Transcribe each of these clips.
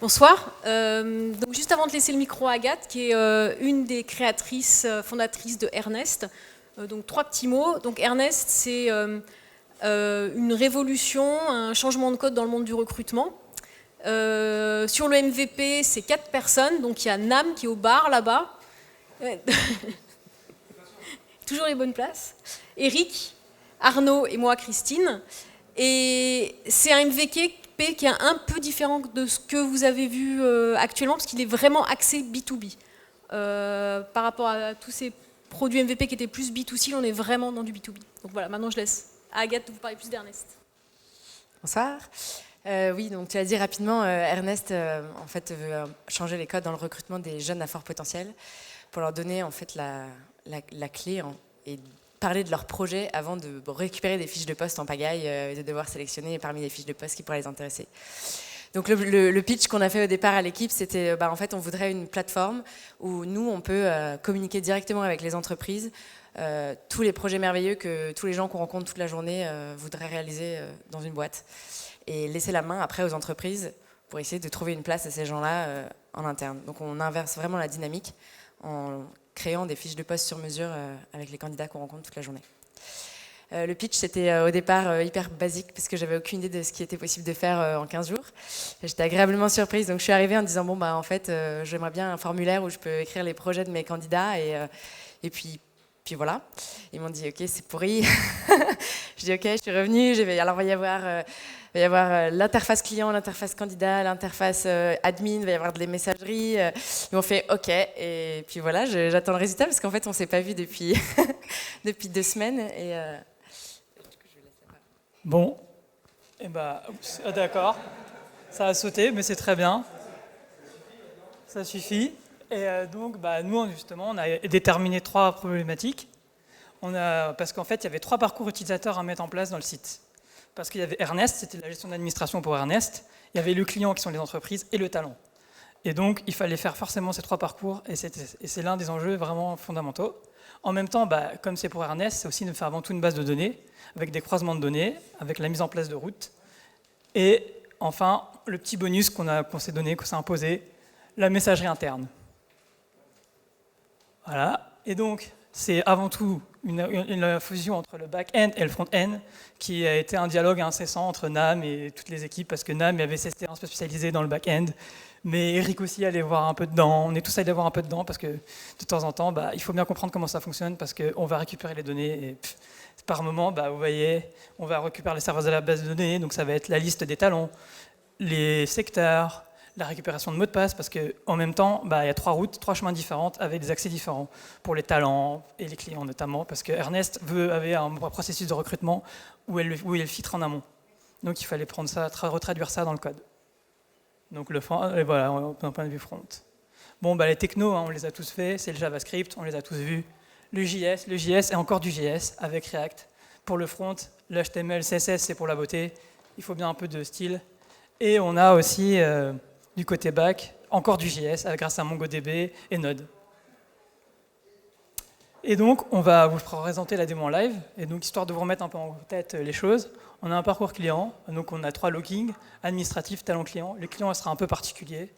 Bonsoir. Donc juste avant de laisser le micro à Agathe, qui est une des créatrices, fondatrices de Ernest. Donc 3 petits mots. Donc Ernest, c'est une révolution, un changement de code dans le monde du recrutement. Sur le MVP, c'est 4 personnes. Donc il y a Nam qui est au bar là-bas. Toujours les bonnes places. Eric, Arnaud et moi, Christine. Et c'est un MVP qui est un peu différent de ce que vous avez vu actuellement, parce qu'il est vraiment axé B2B. Par rapport à tous ces produits MVP qui étaient plus B2C, on est vraiment dans du B2B. Donc voilà, maintenant je laisse à Agathe de vous parler plus d'Ernest. Bonsoir. Oui, donc tu as dit rapidement, Ernest en fait, veut changer les codes dans le recrutement des jeunes à fort potentiel pour leur donner en fait la clé et parler de leur projet avant de récupérer des fiches de poste en pagaille et de devoir sélectionner parmi les fiches de poste qui pourraient les intéresser. Donc le pitch qu'on a fait au départ à l'équipe, c'était en fait on voudrait une plateforme où nous on peut communiquer directement avec les entreprises, tous les projets merveilleux que tous les gens qu'on rencontre toute la journée voudraient réaliser dans une boîte et laisser la main après aux entreprises pour essayer de trouver une place à ces gens-là en interne. Donc on inverse vraiment la dynamique en créant des fiches de poste sur mesure avec les candidats qu'on rencontre toute la journée. Le pitch, c'était au départ hyper basique parce que j'avais aucune idée de ce qui était possible de faire en 15 jours. J'étais agréablement surprise, donc je suis arrivée en disant bon en fait j'aimerais bien un formulaire où je peux écrire les projets de mes candidats et puis voilà. Ils m'ont dit ok c'est pourri. Je dis ok, je suis revenue. Alors il va y avoir l'interface client, l'interface candidat, l'interface admin, il va y avoir des messageries. Ils m'ont fait OK. Et puis voilà, j'attends le résultat parce qu'en fait, on ne s'est pas vu depuis, depuis 2 semaines. Et, Bon, d'accord, ça a sauté, mais c'est très bien. Ça suffit. Et donc, nous, justement, on a déterminé 3 problématiques. Parce qu'en fait, il y avait 3 parcours utilisateurs à mettre en place dans le site. Parce qu'il y avait Ernest, c'était la gestion d'administration pour Ernest. Il y avait le client, qui sont les entreprises, et le talent. Et donc, il fallait faire forcément ces 3 parcours, et c'est l'un des enjeux vraiment fondamentaux. En même temps, comme c'est pour Ernest, c'est aussi de faire avant tout une base de données, avec des croisements de données, avec la mise en place de routes. Et enfin, le petit bonus qu'on s'est donné, qu'on s'est imposé, la messagerie interne. Voilà. Et donc, c'est avant tout une fusion entre le back-end et le front-end, qui a été un dialogue incessant entre Nam et toutes les équipes, parce que Nam avait ses un peu spécialisé dans le back-end, mais Eric aussi allait voir un peu dedans, on est tous allés voir un peu dedans, parce que de temps en temps, il faut bien comprendre comment ça fonctionne, parce qu'on va récupérer les données, et par moment, vous voyez, on va récupérer les serveurs de la base de données, donc ça va être la liste des talents, les secteurs, la récupération de mots de passe, parce qu'en même temps, il y a 3 routes, 3 chemins différents avec des accès différents pour les talents et les clients notamment, parce que Ernest avait un processus de recrutement où il filtre en amont. Donc il fallait prendre ça, retraduire ça dans le code. Donc voilà, d'un point de vue front. Bon, les technos, on les a tous faits, c'est le JavaScript, on les a tous vus. Le JS et encore du JS avec React. Pour le front, le HTML, CSS, c'est pour la beauté. Il faut bien un peu de style. Et on a aussi du côté back, encore du JS grâce à MongoDB et Node. Et donc, on va vous présenter la démo en live. Et donc, histoire de vous remettre un peu en tête les choses, on a un parcours client. Donc, on a 3 loggings, administratif, talent client. Le client sera un peu particulier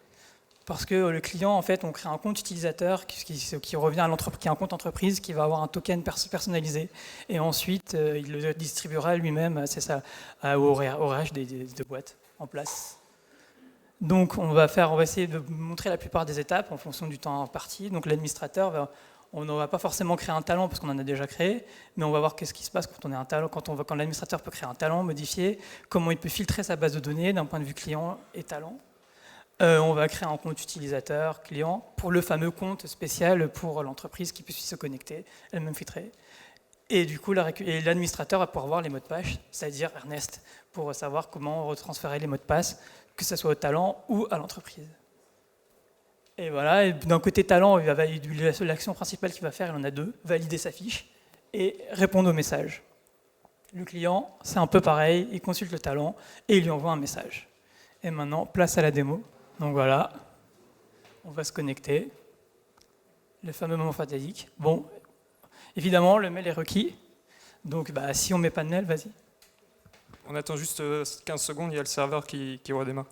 parce que le client, en fait, on crée un compte utilisateur qui revient à l'entreprise, qui est un compte entreprise, qui va avoir un token personnalisé. Et ensuite, il le distribuera lui-même, c'est ça, au RH de boîtes en place. Donc on va essayer de montrer la plupart des étapes en fonction du temps imparti. Donc l'administrateur, on ne va pas forcément créer un talent parce qu'on en a déjà créé, mais on va voir qu'est-ce qui se passe quand on est un talent, quand l'administrateur peut créer un talent, modifier, comment il peut filtrer sa base de données d'un point de vue client et talent. On va créer un compte utilisateur client pour le fameux compte spécial pour l'entreprise qui puisse se connecter, elle-même filtrer. Et du coup, l'administrateur va pouvoir voir les mots de passe, c'est-à-dire Ernest, pour savoir comment retransférer les mots de passe, que ce soit au talent ou à l'entreprise. Et voilà, et d'un côté talent, l'action principale qu'il va faire, il en a 2, valider sa fiche et répondre au message. Le client, c'est un peu pareil, il consulte le talent et il lui envoie un message. Et maintenant, place à la démo. Donc voilà, on va se connecter. Le fameux moment fatidique. Bon, évidemment, le mail est requis. Donc si on ne met pas de mail, vas-y. On attend juste 15 secondes, il y a le serveur qui redémarre.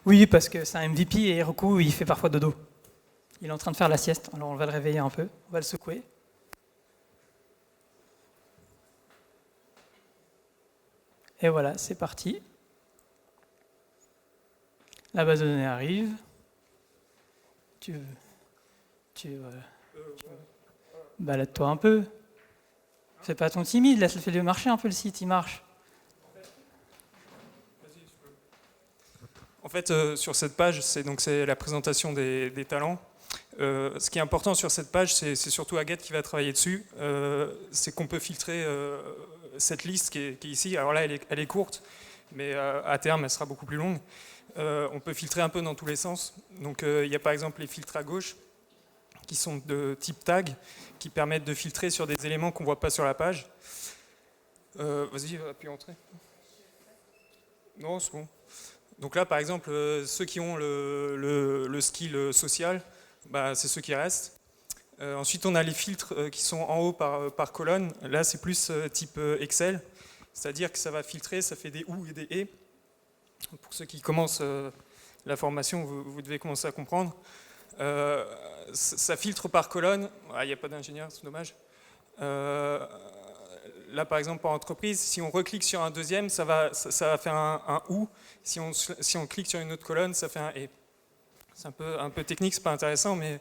Oui, parce que c'est un MVP et Heroku, il fait parfois dodo. Il est en train de faire la sieste, alors on va le réveiller un peu, on va le secouer. Et voilà, c'est parti. La base de données arrive. Balade-toi un peu. Fais pas ton timide, laisse-le marcher un peu le site, il marche. En fait, sur cette page, c'est la présentation des talents. Ce qui est important sur cette page, c'est surtout Agathe qui va travailler dessus. C'est qu'on peut filtrer cette liste qui est ici. Alors là, elle est courte, mais à terme, elle sera beaucoup plus longue. On peut filtrer un peu dans tous les sens. Donc, il y a par exemple les filtres à gauche, qui sont de type tag, qui permettent de filtrer sur des éléments qu'on ne voit pas sur la page. Vas-y, appuie entrer. Non, c'est bon. Donc là, par exemple, ceux qui ont le skill social, bah, c'est ceux qui restent. Ensuite, on a les filtres qui sont en haut par colonne. Là, c'est plus type Excel, c'est-à-dire que ça va filtrer, ça fait des ou et des et. Pour ceux qui commencent la formation, vous devez commencer à comprendre. Ça filtre par colonne. Il n'y a pas d'ingénieur, c'est dommage. Là, par exemple, par entreprise, si on reclique sur un deuxième, ça va faire un ou. Si on clique sur une autre colonne, ça fait un et. C'est un peu technique, c'est pas intéressant, mais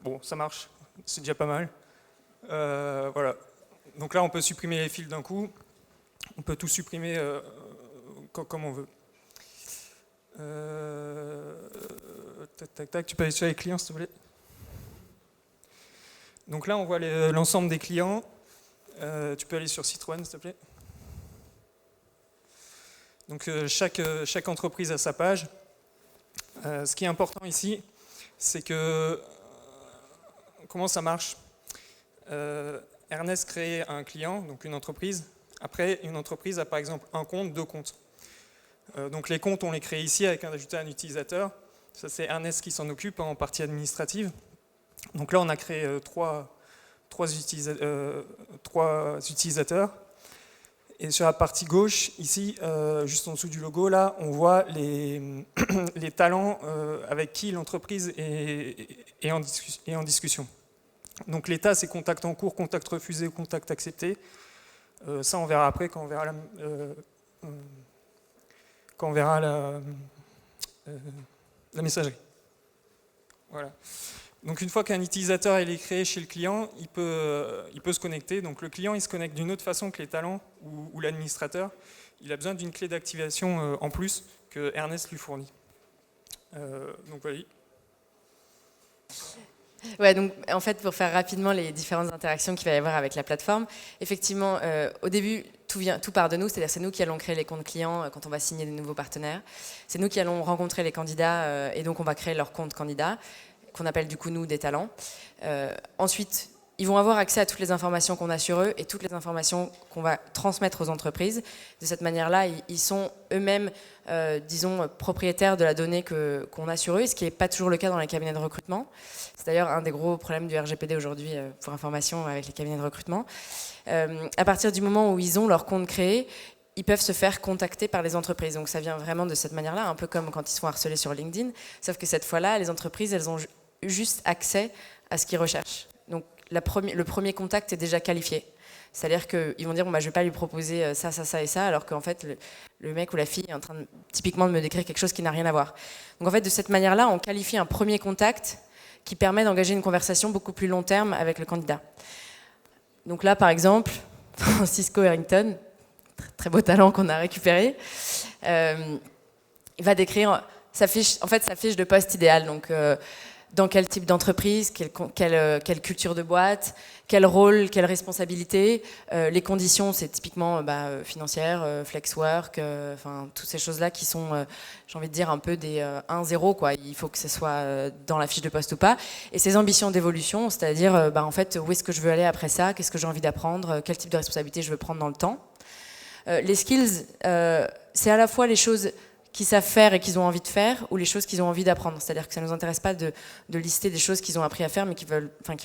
bon, ça marche. C'est déjà pas mal. Voilà. Donc là, on peut supprimer les fils d'un coup. On peut tout supprimer comme on veut. Tac, tu peux aller sur les clients, s'il te plaît. Donc là, on voit l'ensemble des clients. Tu peux aller sur Citroën, s'il te plaît. Donc chaque entreprise a sa page. Ce qui est important ici, c'est que comment ça marche. Ernest crée un client, donc une entreprise. Après, une entreprise a par exemple un compte, deux comptes. Donc les comptes, on les crée ici avec ajouter un utilisateur. Ça, c'est Ernest qui s'en occupe en partie administrative. Donc là, on a créé trois utilisateurs. Et sur la partie gauche, ici, juste en dessous du logo, là, on voit les talents avec qui l'entreprise est en discussion. Donc l'état, c'est contact en cours, contact refusé, contact accepté. Ça, on verra après quand on verra la messagerie. Voilà. Donc une fois qu'un utilisateur est créé chez le client, il peut se connecter. Donc le client, il se connecte d'une autre façon que les talents ou l'administrateur. Il a besoin d'une clé d'activation en plus que Ernest lui fournit. Donc voilà. Ouais, donc en fait, pour faire rapidement les différentes interactions qu'il va y avoir avec la plateforme, effectivement, au début, tout part de nous, c'est-à-dire c'est nous qui allons créer les comptes clients quand on va signer de nouveaux partenaires. C'est nous qui allons rencontrer les candidats et donc on va créer leur compte candidat, qu'on appelle du coup nous des talents. Ensuite, ils vont avoir accès à toutes les informations qu'on a sur eux et toutes les informations qu'on va transmettre aux entreprises. De cette manière-là, ils sont eux-mêmes, disons, propriétaires de la donnée qu'on a sur eux, ce qui n'est pas toujours le cas dans les cabinets de recrutement. C'est d'ailleurs un des gros problèmes du RGPD aujourd'hui, pour information, avec les cabinets de recrutement. À partir du moment où ils ont leur compte créé, ils peuvent se faire contacter par les entreprises. Donc ça vient vraiment de cette manière-là, un peu comme quand ils sont harcelés sur LinkedIn, sauf que cette fois-là, les entreprises, elles ont juste accès à ce qu'ils recherchent. Donc le premier contact est déjà qualifié. C'est-à-dire qu'ils vont dire, bon, bah, je ne vais pas lui proposer ça, ça, ça et ça, alors qu'en fait, le mec ou la fille est en train typiquement de me décrire quelque chose qui n'a rien à voir. Donc en fait, de cette manière-là, on qualifie un premier contact qui permet d'engager une conversation beaucoup plus long terme avec le candidat. Donc là, par exemple, Francisco Harrington, très beau talent qu'on a récupéré, il va décrire sa fiche de poste idéale. Donc, dans quel type d'entreprise, quelle culture de boîte, quel rôle, quelle responsabilité. Les conditions, c'est typiquement financières, flexwork, toutes ces choses-là qui sont, j'ai envie de dire, un peu des 1-0, quoi. Il faut que ce soit dans la fiche de poste ou pas. Et ses ambitions d'évolution, c'est-à-dire, en fait, où est-ce que je veux aller après ça, qu'est-ce que j'ai envie d'apprendre, quel type de responsabilité je veux prendre dans le temps. Les skills, c'est à la fois les choses qu'ils savent faire et qu'ils ont envie de faire, ou les choses qu'ils ont envie d'apprendre. C'est-à-dire que ça ne nous intéresse pas de lister des choses qu'ils ont appris à faire, mais qui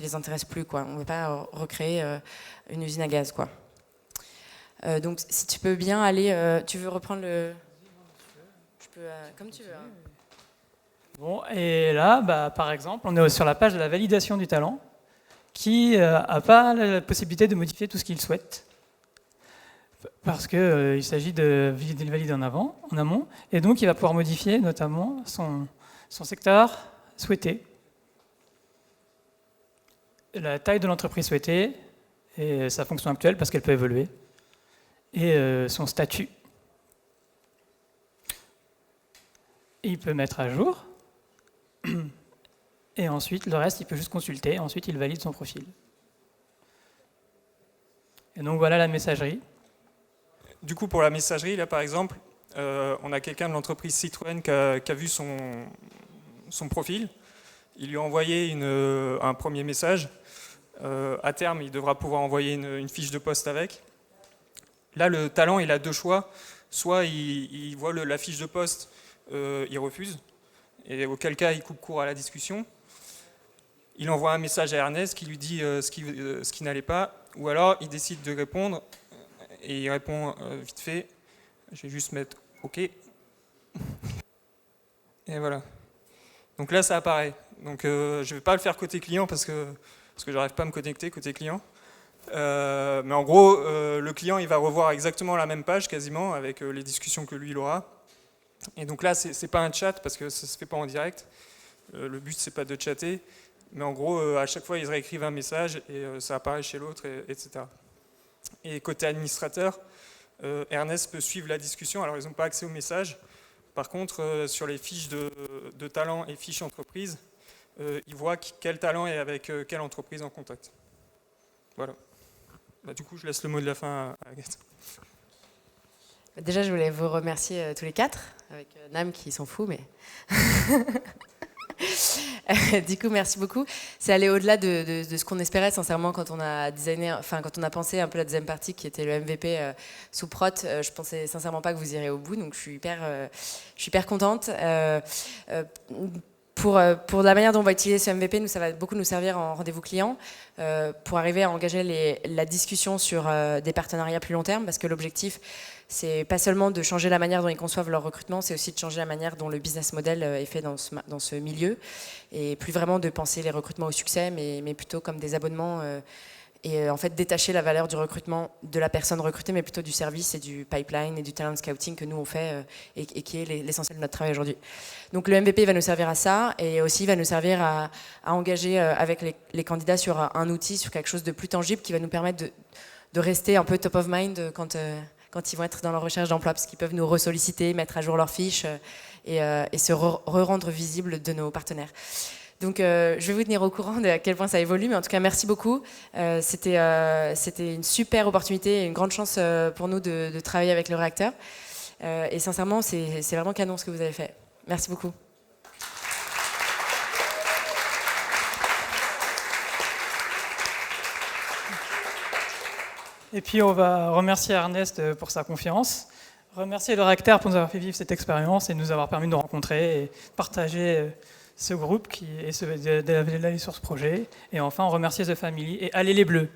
les intéressent plus, quoi. On ne veut pas recréer une usine à gaz, quoi. Donc si tu peux bien aller, tu veux reprendre le... Je peux, comme tu veux. Hein. Bon, et là, par exemple, on est sur la page de la validation du talent, qui n'a pas la possibilité de modifier tout ce qu'il souhaite, parce qu'il s'agit de le valider en amont, et donc il va pouvoir modifier notamment son secteur souhaité, la taille de l'entreprise souhaitée, et sa fonction actuelle, parce qu'elle peut évoluer, et son statut. Et il peut mettre à jour, et ensuite, le reste, il peut juste consulter, et ensuite il valide son profil. Et donc voilà la messagerie. Du coup, pour la messagerie, là par exemple, on a quelqu'un de l'entreprise Citroën qui a vu son profil. Il lui a envoyé un premier message. À terme, il devra pouvoir envoyer une fiche de poste avec. Là, le talent, il a deux choix. Soit il voit la fiche de poste, il refuse, et auquel cas, il coupe court à la discussion. Il envoie un message à Ernest qui lui dit ce qui n'allait pas, ou alors il décide de répondre, et il répond vite fait. Je vais juste mettre OK. Et voilà. Donc là, ça apparaît. Donc je ne vais pas le faire côté client parce que je n'arrive pas à me connecter côté client. Mais en gros, le client il va revoir exactement la même page quasiment avec les discussions que lui il aura. Et donc là, c'est pas un chat parce que ça se fait pas en direct. Le but c'est pas de chatter, mais en gros, à chaque fois ils réécrivent un message et ça apparaît chez l'autre, etc. Et côté administrateur, Ernest peut suivre la discussion. Alors ils n'ont pas accès au message. Par contre, sur les fiches de talent et fiches entreprise, il voit quel talent est avec quelle entreprise en contact. Voilà. Du coup, je laisse le mot de la fin à Agathe. Déjà, je voulais vous remercier tous les quatre, avec Nam qui s'en fout, mais... Du coup, merci beaucoup. C'est aller au-delà de ce qu'on espérait, sincèrement, quand on a designé, quand on a pensé un peu la deuxième partie, qui était le MVP sous prot. Je pensais sincèrement pas que vous irez au bout, donc je suis hyper contente. Pour la manière dont on va utiliser ce MVP, ça va beaucoup nous servir en rendez-vous client pour arriver à engager la discussion sur des partenariats plus long terme, parce que l'objectif, c'est pas seulement de changer la manière dont ils conçoivent leur recrutement, c'est aussi de changer la manière dont le business model est fait dans ce milieu, et plus vraiment de penser les recrutements au succès, mais plutôt comme des abonnements, et en fait détacher la valeur du recrutement de la personne recrutée, mais plutôt du service et du pipeline et du talent scouting que nous on fait et qui est l'essentiel de notre travail aujourd'hui. Donc le MVP va nous servir à ça, et aussi va nous servir à engager avec les candidats sur un outil, sur quelque chose de plus tangible qui va nous permettre de rester un peu top of mind quand ils vont être dans leur recherche d'emploi, parce qu'ils peuvent nous ressolliciter, mettre à jour leurs fiches et se rendre visibles de nos partenaires. Donc je vais vous tenir au courant de à quel point ça évolue, mais en tout cas merci beaucoup. C'était une super opportunité et une grande chance pour nous de travailler avec le réacteur. Et sincèrement, c'est vraiment canon ce que vous avez fait. Merci beaucoup. Et puis on va remercier Ernest pour sa confiance, remercier le réacteur pour nous avoir fait vivre cette expérience et nous avoir permis de nous rencontrer et partager ce groupe d'aller sur ce projet. Et enfin, on remercie The Family et allez les Bleus.